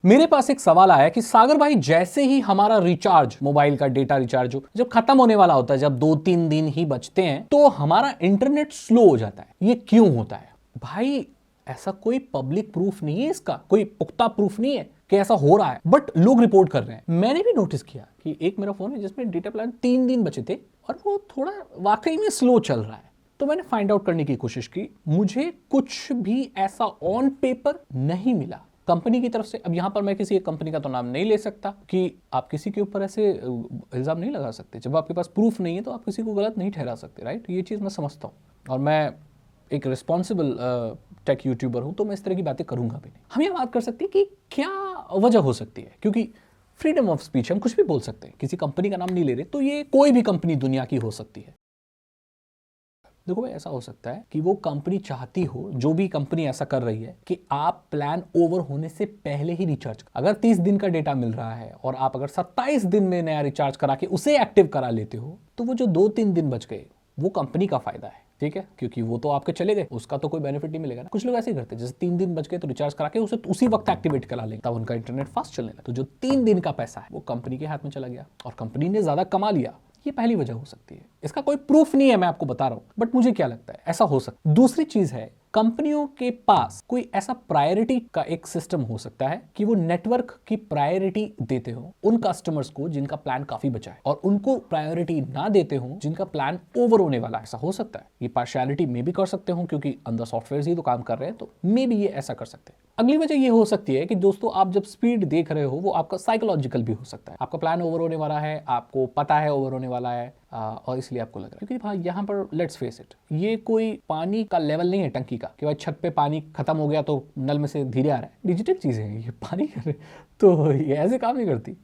मेरे पास एक सवाल आया कि सागर भाई, जैसे ही हमारा रिचार्ज, मोबाइल का डेटा रिचार्ज जब खत्म होने वाला होता है, जब 2-3 दिन ही बचते हैं, तो हमारा इंटरनेट स्लो हो जाता है। ये क्यों होता है भाई? ऐसा कोई पब्लिक प्रूफ नहीं है, इसका कोई पुख्ता प्रूफ नहीं है कि ऐसा हो रहा है, बट लोग रिपोर्ट कर रहे हैं। मैंने भी नोटिस किया कि एक मेरा फोन है जिसमें डेटा प्लान 3 दिन बचे थे और वो थोड़ा वाकई में स्लो चल रहा है। तो मैंने फाइंड आउट करने की कोशिश की, मुझे कुछ भी ऐसा ऑन पेपर नहीं मिला कंपनी की तरफ से। अब यहां पर मैं किसी एक कंपनी का तो नाम नहीं ले सकता कि आप किसी के ऊपर ऐसे इल्जाम नहीं लगा सकते। जब आपके पास प्रूफ नहीं है तो आप किसी को गलत नहीं ठहरा सकते, राइट? ये चीज़ मैं समझता हूँ और मैं एक रिस्पॉन्सिबल टेक यूट्यूबर हूँ, तो मैं इस तरह की बातें करूंगा भी नहीं। हम ये बात कर सकते हैं कि क्या वजह हो सकती है, क्योंकि फ्रीडम ऑफ स्पीच, हम कुछ भी बोल सकते हैं। किसी कंपनी का नाम नहीं ले रहे, तो ये कोई भी कंपनी दुनिया की हो सकती है। देखो भाई, ऐसा हो सकता है कि वो कंपनी चाहती हो, जो भी कंपनी ऐसा कर रही है, कि आप प्लान ओवर होने से पहले ही रिचार्ज। अगर 30 दिन का डेटा मिल रहा है और आप अगर 27 दिन में नया रिचार्ज करा के उसे एक्टिव करा लेते हो, तो वो जो 2-3 दिन बच गए वो कंपनी का फायदा है, ठीक है? क्योंकि वो तो आपके चले गए, उसका तो कोई बेनिफिट नहीं मिलेगा ना। कुछ लोग ऐसे ही करते हैं, जैसे 3 दिन बच गए तो रिचार्ज करा के उसे उसी वक्त एक्टिवेट करा लेंगे, तब उनका इंटरनेट फास्ट चलने लगा। तो जो 3 दिन का पैसा है वो कंपनी के हाथ में चला गया और कंपनी ने ज्यादा कमा लिया। ये पहली वजह हो सकती है। इसका कोई प्रूफ नहीं है, मैं आपको बता रहा हूं, बट मुझे क्या लगता है ऐसा हो सकता है। दूसरी चीज है, कंपनियों के पास कोई ऐसा प्रायोरिटी का एक सिस्टम हो सकता है कि वो नेटवर्क की प्रायोरिटी देते हो उन कस्टमर्स को जिनका प्लान काफी बचा है, और उनको प्रायोरिटी ना देते हो जिनका प्लान ओवर होने वाला है। ऐसा हो सकता है। ये पार्शियलिटी में भी कर सकते हो, क्योंकि अंदर सॉफ्टवेयर ही तो काम कर रहे हैं, तो मे भी ये ऐसा कर सकते हैं। अगली वजह ये हो सकती है कि दोस्तों, आप जब स्पीड देख रहे हो वो आपका साइकोलॉजिकल भी हो सकता है। आपका प्लान ओवर होने वाला है, आपको पता है ओवर होने वाला है, और इसलिए आपको लग रहा है। क्योंकि भाई यहाँ पर लेट्स फेस इट, ये कोई पानी का लेवल नहीं है टंकी का कि भाई छत पे पानी खत्म हो गया तो नल में से धीरे आ रहा है। डिजिटल चीजें हैं ये, पानी तो ये ऐसे काम नहीं करती।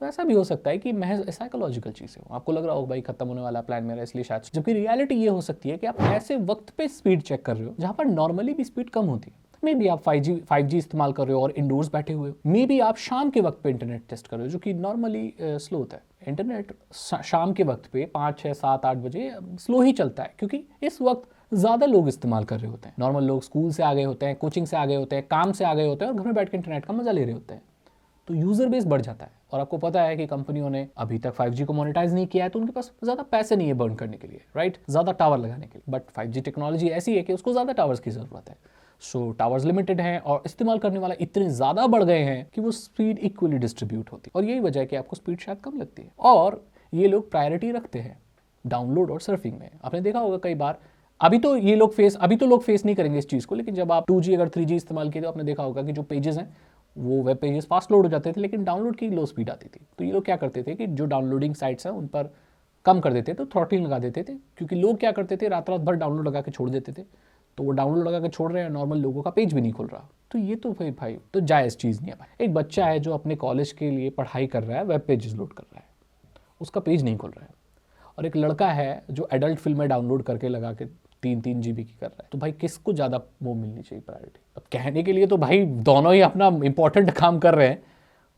तो ऐसा भी हो सकता है कि महज साइकोलॉजिकल चीज़ हो, आपको लग रहा हो भाई खत्म होने वाला प्लान मेरा, इसलिए शायद। जबकि रियलिटी ये हो सकती है कि आप ऐसे वक्त पे स्पीड चेक कर रहे हो जहां पर नॉर्मली भी स्पीड कम होती है। मे बी आप 5G इस्तेमाल कर रहे हो और इंडोर्स बैठे हुए हो। मे बी आप शाम के वक्त पे इंटरनेट टेस्ट कर रहे हो, जो कि नॉर्मली स्लो होता है। इंटरनेट शाम के वक्त पे 5, 6, 7, 8 बजे स्लो ही चलता है, क्योंकि इस वक्त ज़्यादा लोग इस्तेमाल कर रहे होते हैं। नॉर्मल लोग स्कूल से आ गए होते हैं, कोचिंग से आ गए होते हैं, काम से आ गए होते हैं और घर में बैठ के इंटरनेट का मजा ले रहे होते हैं। तो यूजर बेस बढ़ जाता है। और आपको पता है कि कंपनियों ने अभी तक 5G को मोनेटाइज नहीं किया है, तो उनके पास ज्यादा पैसे नहीं है बर्न करने के लिए, राइट? ज्यादा टावर लगाने के लिए। बट 5G टेक्नोलॉजी ऐसी है कि उसको ज्यादा टावर्स की जरूरत है। सो टावर्स लिमिटेड हैं और इस्तेमाल करने वाले इतने ज्यादा बढ़ गए हैं कि वो स्पीड इक्वली डिस्ट्रीब्यूट होती है, और यही वजह है कि आपको स्पीड शायद कम लगती है। और ये लोग प्रायोरिटी रखते हैं डाउनलोड और सर्फिंग में। आपने देखा होगा कई बार, अभी तो लोग फेस नहीं करेंगे इस चीज़ को, लेकिन जब आप 2G अगर 3G इस्तेमाल किए तो आपने देखा होगा कि जो पेजेस हैं वो वेब पेजेस फास्ट लोड हो जाते थे, लेकिन डाउनलोड की लो स्पीड आती थी। तो ये लोग क्या करते थे कि जो डाउनलोडिंग साइट्स हैं उन पर कम कर देते थे, तो थ्रॉटलिंग लगा देते थे। क्योंकि लोग क्या करते थे, रात रात भर डाउनलोड लगा के छोड़ देते थे। तो वो डाउनलोड लगा के छोड़ रहे हैं, नॉर्मल लोगों का पेज भी नहीं खुल रहा। तो ये तो भाई तो जायज़ चीज़ नहीं है भाई। एक बच्चा है जो अपने कॉलेज के लिए पढ़ाई कर रहा है, वेब पेजेस लोड कर रहा है, उसका पेज नहीं खुल रहा है। और एक लड़का है जो एडल्ट फिल्में डाउनलोड करके लगा के 3-3 GB की कर रहा है। तो भाई किसको ज़्यादा वो मिलनी चाहिए प्रायोरिटी? अब कहने के लिए तो भाई दोनों ही अपना इंपॉर्टेंट काम कर रहे हैं,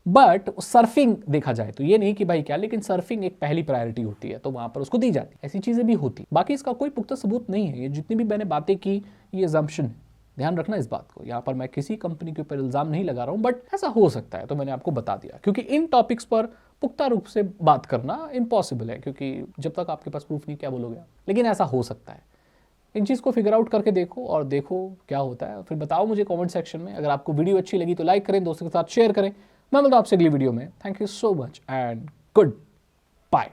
बट सर्फिंग देखा जाए तो ये नहीं कि भाई क्या, लेकिन सर्फिंग एक पहली प्रायोरिटी होती है, तो वहां पर उसको दी जाती है। ऐसी चीज़ें भी होती। बाकी इसका कोई पुख्ता सबूत नहीं है। ये जितनी भी मैंने बातें की, ये अजम्पशन है। ध्यान रखना इस बात को। यहाँ पर मैं किसी कंपनी के ऊपर इल्जाम नहीं लगा रहा हूँ, बट ऐसा हो सकता है, तो मैंने आपको बता दिया। क्योंकि इन टॉपिक्स पर पुख्ता रूप से बात करना इम्पॉसिबल है, क्योंकि जब तक आपके पास प्रूफ नहीं, क्या बोलोगे आप? लेकिन ऐसा हो सकता है। इन चीज़ को फिगर आउट करके देखो और देखो क्या होता है, फिर बताओ मुझे कमेंट सेक्शन में। अगर आपको वीडियो अच्छी लगी तो लाइक करें, दोस्तों के साथ शेयर करें। मैं मिलता हूं आपसे अगली वीडियो में। Thank you so much and good bye.